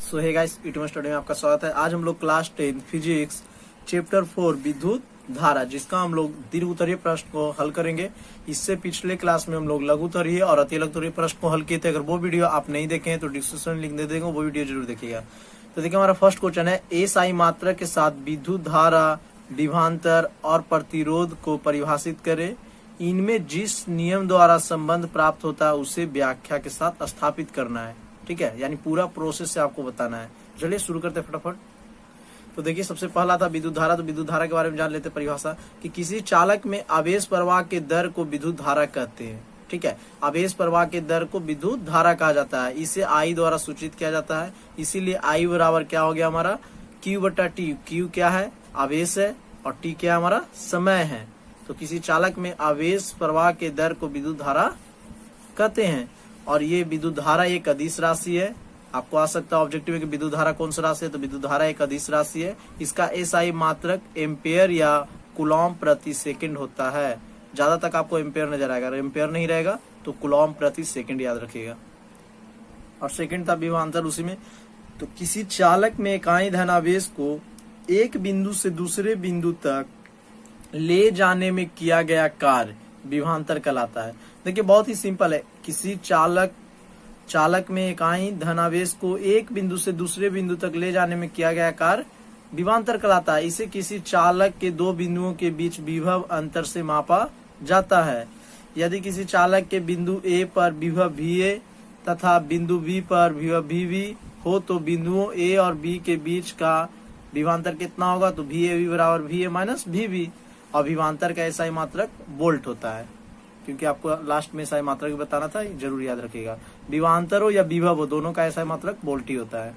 सो hey guys, YouTube study में आपका स्वागत है। आज हम लोग क्लास 10 फिजिक्स चैप्टर 4 विद्युत धारा, जिसका हम लोग दीर्घ उत्तरीय प्रश्न को हल करेंगे। इससे पिछले क्लास में हम लोग लघु उत्तरीय और अति लघु उत्तरीय प्रश्न को हल किए थे। अगर वो वीडियो आप नहीं देखे हैं तो डिस्क्रिप्शन में लिंक दे देंगे, वो वीडियो जरूर देखिएगा। तो देखिए, हमारा फर्स्ट क्वेश्चन है, एसआई मात्रा के साथ विद्युत धारा, विभवांतर और प्रतिरोध को परिभाषित करें। इनमें जिस नियम द्वारा संबंध प्राप्त होता है उसे व्याख्या के साथ स्थापित करना है। ठीक है, यानी पूरा प्रोसेस से आपको बताना है। चलिए शुरू करते हैं फटाफट। तो देखिए, सबसे पहला था विद्युत धारा। तो विद्युत धारा के बारे में जान लेते परिभाषा कि किसी चालक में आवेश प्रवाह के दर को विद्युत धारा कहते हैं। ठीक है, आवेश प्रवाह के दर को विद्युत धारा कहा जाता है। इसे आई द्वारा सूचित किया जाता है। इसीलिए आई बराबर क्या हो गया हमारा, क्यू बटा टी। क्यू क्या है, आवेश है, और टी क्या है, हमारा समय है। तो किसी चालक में आवेश प्रवाह के दर को विद्युत धारा कहते हैं। और ये विद्युत धारा एक अदिश राशि है। आपको आ सकता है ऑब्जेक्टिव है कि विद्युत धारा कौन सा राशि है, तो विद्युत धारा एक अदिश राशि है। इसका एसआई मात्रक एम्पेयर या कूलॉम प्रति सेकंड होता है। ज्यादा तक आपको एम्पेयर नजर आएगा, अगर एम्पेयर नहीं रहेगा तो कूलॉम प्रति सेकंड याद रखिएगा। और सेकंड था विभवांतर उसी में। तो किसी चालक में इकाई धनावेश को एक बिंदु से दूसरे बिंदु तक ले जाने में किया गया कार्य विभवांतर कहलाता है। देखिए, बहुत ही सिंपल है। किसी चालक में इकाई धनावेश को एक बिंदु से दूसरे बिंदु तक ले जाने में किया गया कार्य विभवांतर कहलाता है। इसे किसी चालक के दो बिंदुओं के बीच विभव अंतर से मापा जाता है। यदि किसी चालक के बिंदु ए पर विभव VA तथा बिंदु B पर विभव VB हो तो बिंदुओं A और B के बीच का विभवांतर कितना होगा, तो VAB बराबर VA माइनस VB। और विभवांतर का एसआई मात्रक वोल्ट होता है, क्योंकि आपको लास्ट में एसआई मात्रक बताना था, जरूर याद रखिएगा। विभवांतर हो या विभव हो, दोनों का एसआई मात्रक वोल्ट ही होता है।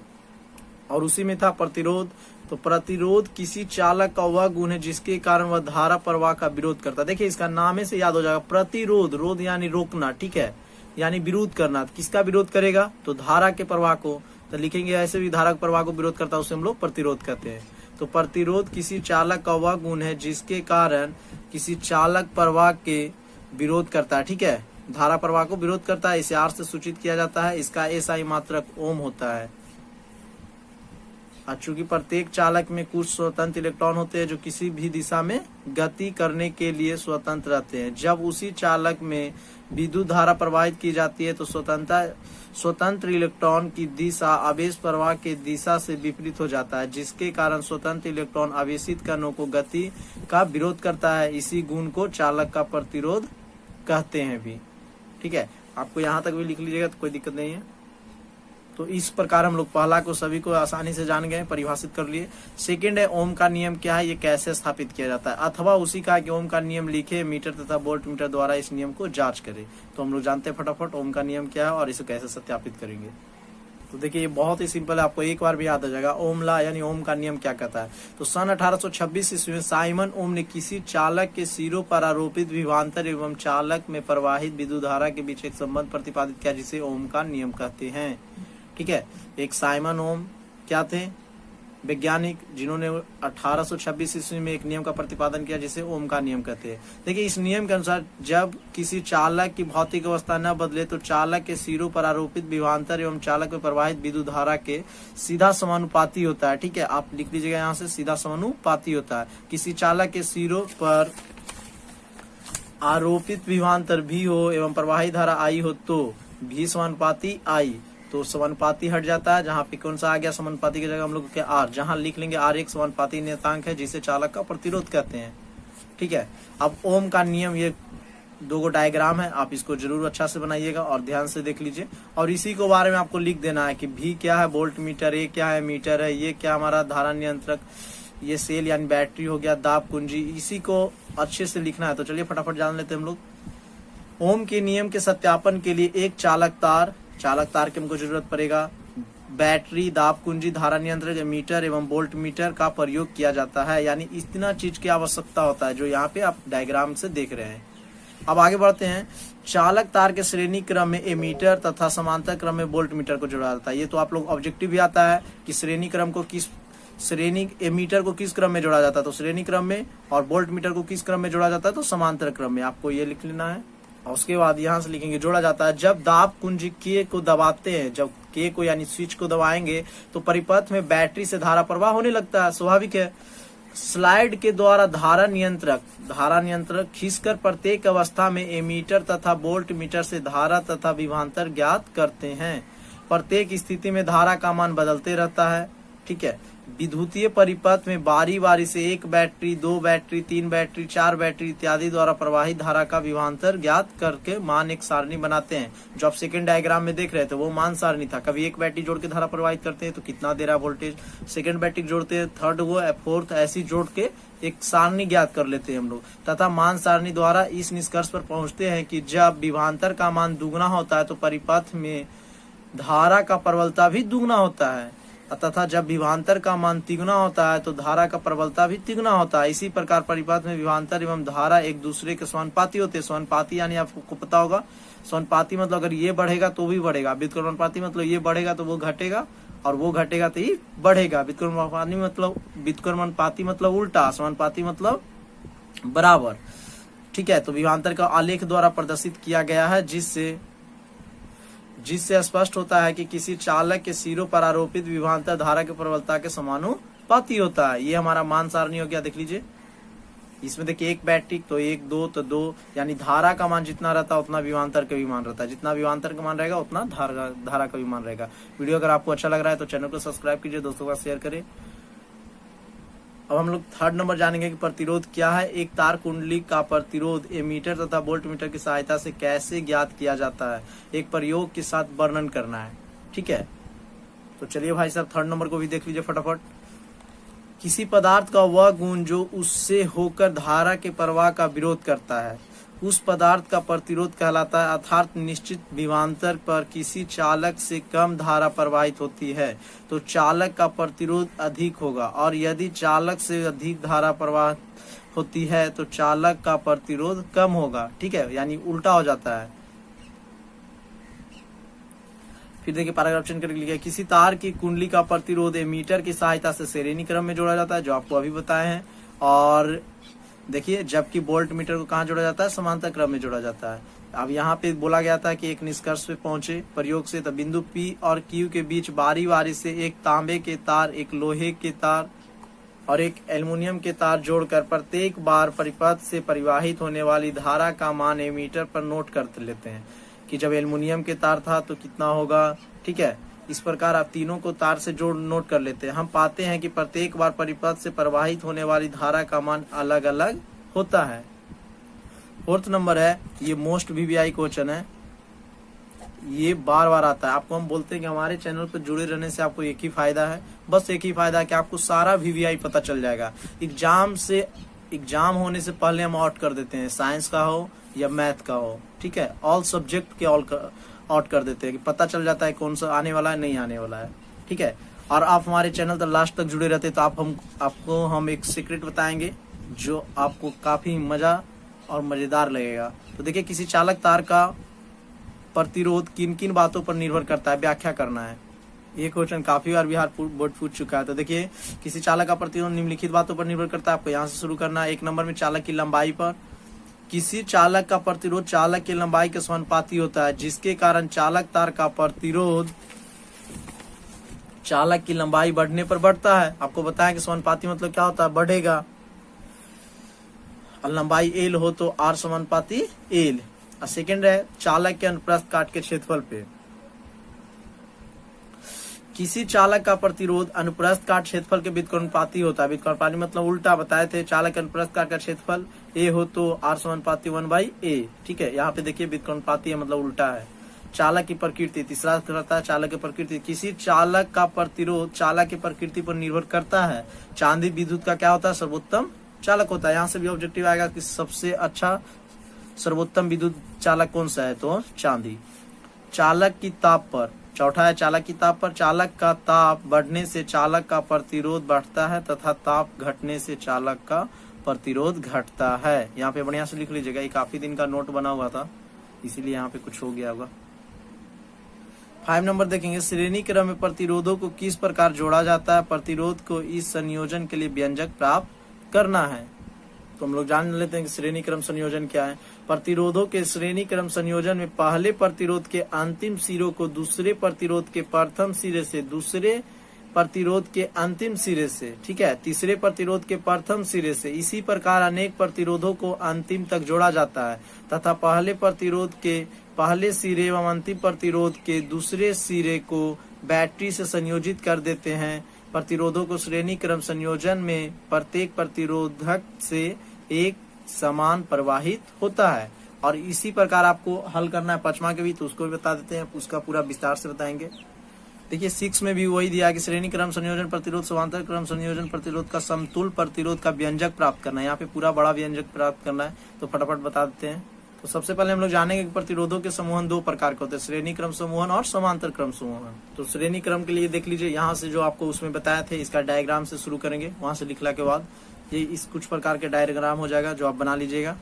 और उसी में था प्रतिरोध। तो प्रतिरोध किसी चालक का वह गुण है जिसके कारण वह धारा प्रवाह का विरोध करता है। देखिए, इसका नाम से याद हो जाएगा, प्रतिरोध। रोध यानी रोकना, ठीक है, यानी विरोध करना। किसका विरोध करेगा, तो धारा के प्रवाह को। तो लिखेंगे ऐसे भी धारा के प्रवाह को विरोध करता है, उसे हम लोग प्रतिरोध कहते हैं। तो प्रतिरोध किसी चालक का वह गुण है जिसके कारण किसी चालक प्रवाह के विरोध करता है। ठीक है, धारा प्रवाह को विरोध करता है। इसे आर से सूचित किया जाता है। इसका एसआई मात्रक ओम होता है। चूंकि प्रत्येक चालक में कुछ स्वतंत्र इलेक्ट्रॉन होते हैं जो किसी भी दिशा में गति करने के लिए स्वतंत्र रहते हैं। जब उसी चालक में विद्युत धारा प्रवाहित की जाती है तो स्वतंत्र इलेक्ट्रॉन की दिशा आवेश प्रवाह की दिशा से विपरीत हो जाता है, जिसके कारण स्वतंत्र इलेक्ट्रॉन आवेशित कणों को गति का विरोध करता है। इसी गुण को चालक का प्रतिरोध कहते हैं भी। ठीक है, आपको यहाँ तक भी लिख लीजिएगा तो कोई दिक्कत नहीं है। तो इस प्रकार हम लोग पहला को सभी को आसानी से जान गए, परिभाषित कर लिए। सेकंड है, ओम का नियम क्या है, ये कैसे स्थापित किया जाता है, अथवा उसी का कि ओम का नियम लिखे, मीटर तथा वोल्ट मीटर द्वारा इस नियम को जांच करें। तो हम लोग जानते हैं फटाफट ओम का नियम क्या है और इसे कैसे सत्यापित करेंगे। तो देखिए, ये बहुत ही सिंपल है, आपको एक बार भी याद आ जाएगा। ओम ला यानी ओम का नियम क्या कहता है। तो सन 1826 ईस्वी में साइमन ओम ने किसी चालक के सिरों पर आरोपित विभवांतर एवं चालक में प्रवाहित विद्युत धारा के बीच एक संबंध प्रतिपादित किया, जिसे ओम का नियम कहते हैं। ठीक है, एक साइमन ओम क्या थे, वैज्ञानिक, जिन्होंने 1826 ईस्वी में एक नियम का प्रतिपादन किया जिसे ओम का नियम कहते हैं। देखिए, इस नियम के अनुसार जब किसी चालक की भौतिक अवस्था न बदले तो चालक के सिरों पर आरोपित विभवांतर एवं चालक में प्रवाहित विद्युत धारा के सीधा समानुपाती होता है। ठीक है, आप लिख लीजिएगा यहाँ से, सीधा समानुपाती होता है। किसी चालक के सिरों पर आरोपित विभवांतर भी हो एवं प्रवाहित धारा आई हो तो भी समानुपाती आई। तो समानुपाती हट जाता है, जहाँ पे कौन सा आ गया समानुपाती की जगह हम लोग क्या आर, जहाँ लिख लेंगे आर एक समानुपाती नियतांक है जिसे चालक का प्रतिरोध कहते हैं। ठीक है, अब ओम का नियम, ये दो डायग्राम है, आप इसको जरूर अच्छा से बनाइएगा और ध्यान से देख लीजिए। और इसी को बारे में आपको लिख देना है कि भी क्या है, वोल्ट मीटर, ए क्या है, मीटर है, ये क्या हमारा धारा नियंत्रक, ये सेल यानी बैटरी हो गया, दाब कुंजी, इसी को अच्छे से लिखना है। तो चलिए फटाफट जान लेते हैं हम लोग। ओम के नियम के सत्यापन के लिए एक चालक तार की हमको जरूरत पड़ेगा, बैटरी, दाब कुंजी, धारा नियंत्रक, मीटर एवं वोल्ट मीटर का प्रयोग किया जाता है। यानी इतना चीज की आवश्यकता होता है जो यहाँ पे आप डायग्राम से देख रहे हैं। अब आगे बढ़ते हैं। चालक तार के श्रेणी क्रम में एमीटर तथा समांतर क्रम में वोल्ट मीटर को जोड़ा जाता है। ये तो आप लोग ऑब्जेक्टिव भी आता है कि श्रेणी एमीटर को किस क्रम में जोड़ा जाता है, तो श्रेणी क्रम में, और वोल्ट मीटर को किस क्रम में जोड़ा जाता है, तो समांतर क्रम में। आपको ये लिख लेना है। और उसके बाद यहाँ से लिखेंगे जोड़ा जाता है। जब दाब कुंजी के को दबाते हैं, जब के को यानी स्विच को दबाएंगे तो परिपथ में बैटरी से धारा प्रवाह होने लगता है, स्वाभाविक है। स्लाइड के द्वारा धारा नियंत्रक खींचकर प्रत्येक अवस्था में एमीटर तथा वोल्ट मीटर से धारा तथा विभवांतर ज्ञात करते हैं। प्रत्येक स्थिति में धारा का मान बदलते रहता है, ठीक है। विद्युतीय परिपथ में बारी बारी से एक बैटरी, दो बैटरी, तीन बैटरी, चार बैटरी इत्यादि द्वारा प्रवाहित धारा का विभवांतर ज्ञात करके मान एक सारणी बनाते हैं। जो आप सेकंड डायग्राम में देख रहे थे वो मान सारणी था। कभी एक बैटरी जोड़ के धारा प्रवाहित करते हैं तो कितना दे रहा वोल्टेज, सेकंड बैटरी जोड़ते हैं, थर्ड वो फोर्थ, ऐसी जोड़ के एक सारणी ज्ञात कर लेते हैं हम लोग, तथा मान सारणी द्वारा इस निष्कर्ष पर पहुंचते हैं कि जब विभवांतर का मान दुगुना होता है तो परिपथ में धारा का प्रबलता भी दुगुना होता है, तथा जब विभवांतर का मान तिगुना होता है तो धारा का प्रबलता भी तिगुना होता है। इसी प्रकार परिपथ में विभवांतर एवं धारा एक दूसरे के समानुपाती होते हैं। समानुपाती यानी आपको पता होगा, समानुपाती मतलब अगर ये बढ़ेगा तो भी बढ़ेगा, व्युत्क्रमानुपाती मतलब ये बढ़ेगा तो वो घटेगा, और वो घटेगा तो ये बढ़ेगा। व्युत्क्रमानुपाती मतलब उल्टा, समानुपाती मतलब बराबर, ठीक है। तो विभवांतर का आलेख द्वारा प्रदर्शित किया गया है, जिससे स्पष्ट होता है कि किसी चालक के सिरों पर आरोपित विभवांतर धारा की प्रबलता के समानुपाती होता है। ये हमारा मान सारणी हो गया, देख लीजिए। इसमें देखिए एक बैटरी तो एक, दो तो दो, यानी धारा का मान जितना रहता है उतना विभवांतर का भी मान रहता है, जितना विभवांतर का मान रहेगा उतना धारा का भी मान रहेगा। वीडियो अगर आपको अच्छा लग रहा है तो चैनल को सब्सक्राइब कीजिए, दोस्तों का शेयर करें। अब हम लोग थर्ड नंबर जानेंगे कि प्रतिरोध क्या है। एक तार कुंडली का प्रतिरोध एमीटर तथा वोल्ट मीटर की सहायता से कैसे ज्ञात किया जाता है, एक प्रयोग के साथ वर्णन करना है, ठीक है। तो चलिए भाई साहब थर्ड नंबर को भी देख लीजिए फटाफट। किसी पदार्थ का वह गुण जो उससे होकर धारा के प्रवाह का विरोध करता है उस पदार्थ का प्रतिरोध कहलाता है, अर्थात निश्चित विभवांतर पर किसी चालक से कम धारा प्रवाहित होती है तो चालक का प्रतिरोध अधिक होगा, और यदि चालक से अधिक धारा प्रवाह होती है तो चालक का प्रतिरोध कम होगा, ठीक है, यानी उल्टा हो जाता है। फिर देखिए पैराग्राफ चेंज करके लिखा है, किसी तार की कुंडली का प्रतिरोध एमीटर की सहायता से श्रेणी क्रम में जोड़ा जाता है, जो आपको अभी बताए हैं। और देखिए जबकि वोल्ट मीटर को कहाँ जोड़ा जाता है, समांतर क्रम में जोड़ा जाता है। अब यहाँ पे बोला गया था कि एक निष्कर्ष पे पहुंचे प्रयोग से, तो बिंदु P और Q के बीच बारी बारी से एक तांबे के तार, एक लोहे के तार और एक एल्युमिनियम के तार जोड़कर प्रत्येक बार परिपथ से परिवाहित होने वाली धारा का मान एमीटर पर नोट कर लेते हैं कि जब एल्युमिनियम के तार था तो कितना होगा, ठीक है। इस प्रकार आप तीनों को तार से जोड़ नोट कर लेते हैं। हम पाते हैं कि प्रत्येक बार परिपथ से प्रवाहित होने वाली धारा का मान अलग अलग होता है। फोर्थ नंबर है, ये मोस्ट वीवीआई क्वेश्चन है, ये बार बार आता है। आपको हम बोलते हैं कि हमारे चैनल पर जुड़े रहने से आपको एक ही फायदा है, बस एक ही फायदा है कि आपको सारा वीवीआई पता चल जाएगा। एग्जाम होने से पहले हम आउट कर देते हैं, साइंस का हो या मैथ का हो, ठीक है, ऑल सब्जेक्ट के आउट कर देते हैं कि पता चल जाता है कौन सा आने वाला है, नहीं आने वाला है, ठीक है। और आप हमारे चैनल तक लास्ट तक जुड़े रहते तो आपको हम एक सीक्रेट बताएंगे जो आपको काफी मजा और मजेदार लगेगा। तो देखिए किसी चालक तार का प्रतिरोध किन किन बातों पर निर्भर करता है, व्याख्या करना है। ये क्वेश्चन काफी बार बिहार बोर्ड पूछ चुका है। तो देखिए किसी चालक का प्रतिरोध निम्नलिखित बातों पर निर्भर करता है, आपको यहाँ से शुरू करना है। एक नंबर में चालक की लंबाई पर, किसी चालक का प्रतिरोध चालक की लंबाई के समानुपाती होता है, जिसके कारण चालक तार का प्रतिरोध चालक की लंबाई बढ़ने पर बढ़ता है। आपको बताया कि समानुपाती मतलब क्या होता है, बढ़ेगा। और लंबाई एल हो तो आर समानुपाती एल। और सेकंड है चालक के अनुप्रस्थ काट के क्षेत्रफल पे, किसी चालक का प्रतिरोध अनुप्रस्थ काट क्षेत्रफल के व्युत्क्रमानुपाती होता है। व्युत्क्रमानुपाती मतलब उल्टा बताए थे, चालक अनुप्रस्थ काट का क्षेत्रफल ए हो तो आर समानुपाती 1/a, ठीक है। यहाँ पे देखिए व्युत्क्रमानुपाती है मतलब उल्टा है। चालक की प्रकृति, तीसरा करता है चालक की प्रकृति, किसी चालक का प्रतिरोध चालक की प्रकृति पर निर्भर करता है। चांदी विद्युत का क्या होता है, सर्वोत्तम चालक होता है। यहाँ से भी ऑब्जेक्टिव आएगा कि सबसे अच्छा सर्वोत्तम विद्युत चालक कौन सा है, तो चांदी। चालक की ताप पर, चौथा है चालक की ताप पर, चालक का ताप बढ़ने से चालक का प्रतिरोध बढ़ता है तथा ताप घटने से चालक का प्रतिरोध घटता है। यहाँ पे बढ़िया से लिख लीजिएगा, ये काफी दिन का नोट बना हुआ था इसीलिए यहाँ पे कुछ हो गया होगा। 5 नंबर देखेंगे, श्रेणी क्रम में प्रतिरोधों को किस प्रकार जोड़ा जाता है, प्रतिरोध को इस संयोजन के लिए व्यंजक प्राप्त करना है। तो हम लोग जान लेते हैं कि श्रेणी क्रम संयोजन क्या है। प्रतिरोधों के श्रेणी क्रम संयोजन में पहले प्रतिरोध के अंतिम सिरों को दूसरे प्रतिरोध के प्रथम सिरे से, दूसरे प्रतिरोध के अंतिम सिरे से, ठीक है, तीसरे प्रतिरोध के प्रथम सिरे से, इसी प्रकार अनेक प्रतिरोधों को अंतिम तक जोड़ा जाता है तथा पहले प्रतिरोध के पहले सिरे एवं अंतिम प्रतिरोध के दूसरे सिरे को बैटरी से संयोजित कर देते हैं। प्रतिरोधों को श्रेणी क्रम संयोजन में प्रत्येक प्रतिरोधक से एक समान प्रवाहित होता है। और इसी प्रकार आपको हल करना है पांचवा के भी, तो उसको भी बता देते हैं, उसका पूरा विस्तार से बताएंगे। देखिए 6 में भी वही दिया कि श्रेणी क्रम संयोजन प्रतिरोध समांतर क्रम संयोजन प्रतिरोध का समतुल प्रतिरोध का व्यंजक प्राप्त करना है। यहाँ पे पूरा बड़ा व्यंजक प्राप्त करना है, तो फटाफट बता देते हैं। तो सबसे पहले हम लोग जानेंगे कि प्रतिरोधों के समूहन 2 प्रकार के होते हैं, श्रेणी क्रम समूहन और समांतर क्रम समूहन। तो श्रेणी क्रम के लिए देख लीजिए, यहाँ से जो आपको उसमें बताया थे इसका डायग्राम से शुरू करेंगे, वहां से लिखला के बाद ये इस कुछ प्रकार के डायग्राम हो जाएगा जो आप बना लीजिएगा।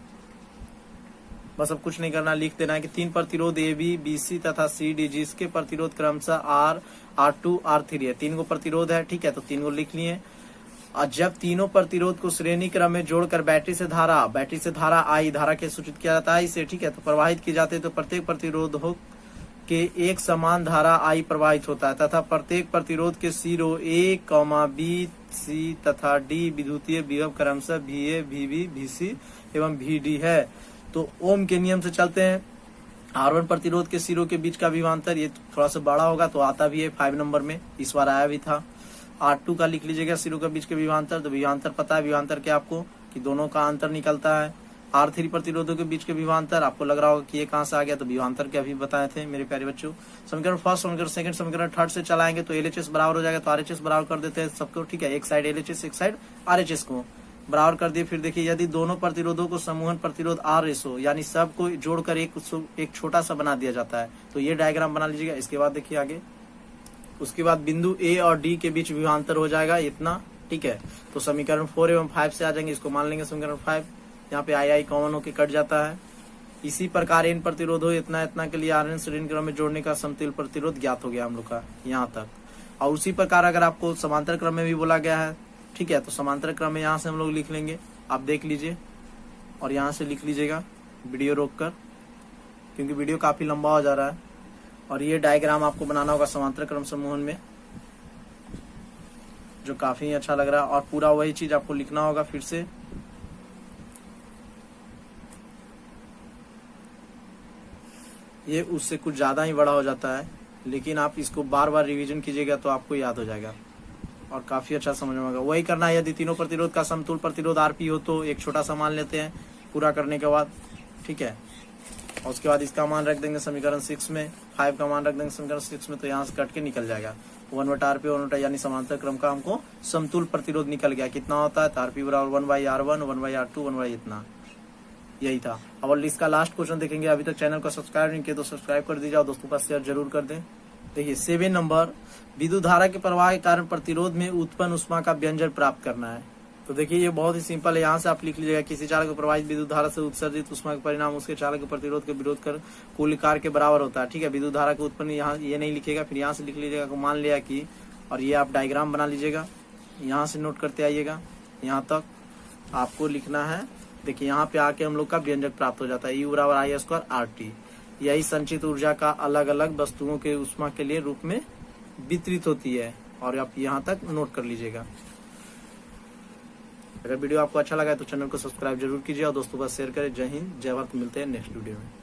बस अब कुछ नहीं करना, लिख देना है कि 3 प्रतिरोध ए बी बी सी तथा सी डी, जिसके प्रतिरोध क्रमशः आर R2 R3 है। 3 गो प्रतिरोध है, ठीक है, तो 3 गो लिख लिए। और जब तीनों प्रतिरोध को श्रेणी क्रम में जोड़कर बैटरी से धारा आई, धारा के सूचित किया जाता है इसे, ठीक है, तो प्रवाहित की जाती है, तो प्रत्येक प्रतिरोधों के एक समान धारा आई प्रवाहित होता है तथा प्रत्येक प्रतिरोध के सिरों A, B, C तथा D विद्युतीय विभव क्रमशः VA, VB, VC एवं VD है। तो ओम के नियम से चलते हैं। R1 प्रतिरोध के सिरों के बीच का विभवांतर, ये थोड़ा सा बड़ा होगा तो आता भी है 5 नंबर में, इस बार आया भी था। R2 का लिख लीजिएगा सिरों के बीच के विभवांतर, तो विभवांतर पता है, विभवांतर क्या आपको कि दोनों का अंतर निकलता है। R3 प्रतिरोधों के बीच के विभवांतर, आपको लग रहा होगा कि ये कहाँ से आ गया, तो विभवांतर के अभी बताए थे मेरे प्यारे बच्चों। समीकरण फर्स्ट, समीकरण सेकंड, समीकरण थर्ड से चलाएंगे तो LHS बराबर हो जाएगा, तो RHS बराबर कर देते हैं सबको, ठीक है, एक साइड LHS एक साइड RHS को बराबर कर दिए। फिर देखिए यदि दोनों प्रतिरोधों को समूहन प्रतिरोध RS हो, यानी सबको जोड़कर एक छोटा सा बना दिया जाता है, तो ये डायग्राम बना लीजिएगा। इसके बाद देखिए आगे, उसके बाद बिंदु A और D के बीच विभवांतर हो जाएगा इतना, ठीक है, तो समीकरण 4 एवं 5 से आ जाएंगे, इसको मान लेंगे समीकरण 5। यहाँ पे आई कॉमन होकर कट जाता है। इसी प्रकार इन प्रतिरोधों इतना इतना के लिए RN श्रेणी क्रम में जोड़ने का समतुल्य प्रतिरोध ज्ञात हो गया हम लोग का यहाँ तक। और उसी प्रकार अगर आपको समांतर क्रम में भी बोला गया है, ठीक है, तो समांतर क्रम में यहाँ से हम लोग लिख लेंगे, आप देख लीजिए और यहाँ से लिख लीजिएगा वीडियो रोककर, क्योंकि वीडियो काफी लंबा हो जा रहा है। और ये डायग्राम आपको बनाना होगा समांतर क्रम समूहन में, जो काफी अच्छा लग रहा है, और पूरा वही चीज आपको लिखना होगा फिर से। ये उससे कुछ ज्यादा ही बड़ा हो जाता है, लेकिन आप इसको बार बार रिवीजन कीजिएगा तो आपको याद हो जाएगा और काफी अच्छा समझ में आएगा। वही करना है, यदि तीनों प्रतिरोध का समतुल प्रतिरोध RP हो तो एक छोटा सा मान लेते हैं पूरा करने के बाद, ठीक है, और उसके बाद इसका मान रख देंगे समीकरण 6 में, 5 का मान रख देंगे समीकरण 6 में, तो यहाँ से कट के निकल जाएगा 1/RP 1/, यानी समांतर क्रम का हमको समतुल प्रतिरोध निकल गया। कितना होता है, तो RP बराबर 1/R1, 1/R2, 1/, इतना, यही था। अब इसका लास्ट क्वेश्चन देखेंगे। अभी तक चैनल को सब्सक्राइब नहीं किया तो सब्सक्राइब कर दीजिए और दोस्तों का शेयर जरूर कर दें। देखिए 7 नंबर, विद्युत धारा के प्रवाह के कारण प्रतिरोध में उत्पन्न ऊष्मा का व्यंजन प्राप्त करना है। तो देखिए ये बहुत ही सिंपल है, यहाँ से आप लिख लीजिएगा, किसी चालक को प्रवाहित विद्युत धारा से उत्सर्जित ऊष्मा के परिणाम उसके चालक के प्रतिरोध के विरोध कर कुल कार्य के बराबर होता है, ठीक है। विद्युत धारा के उत्पन्न यहाँ ये नहीं लिखेगा, फिर यहाँ से लिख लीजिएगा, मान लिया कि, और ये आप डायग्राम बना लीजिएगा, यहाँ से नोट करते आइएगा, यहाँ तक आपको लिखना है। देखिए यहाँ पे आके हम लोग का व्यंजक प्राप्त हो जाता है, U बराबर I² RT। यही संचित ऊर्जा का अलग अलग वस्तुओं के ऊष्मा के लिए रूप में वितरित होती है, और आप यहाँ तक नोट कर लीजिएगा। अगर वीडियो आपको अच्छा लगा है तो चैनल को सब्सक्राइब जरूर कीजिए और दोस्तों का शेयर करें। जय हिंद, जय भारत, मिलते हैं नेक्स्ट वीडियो में।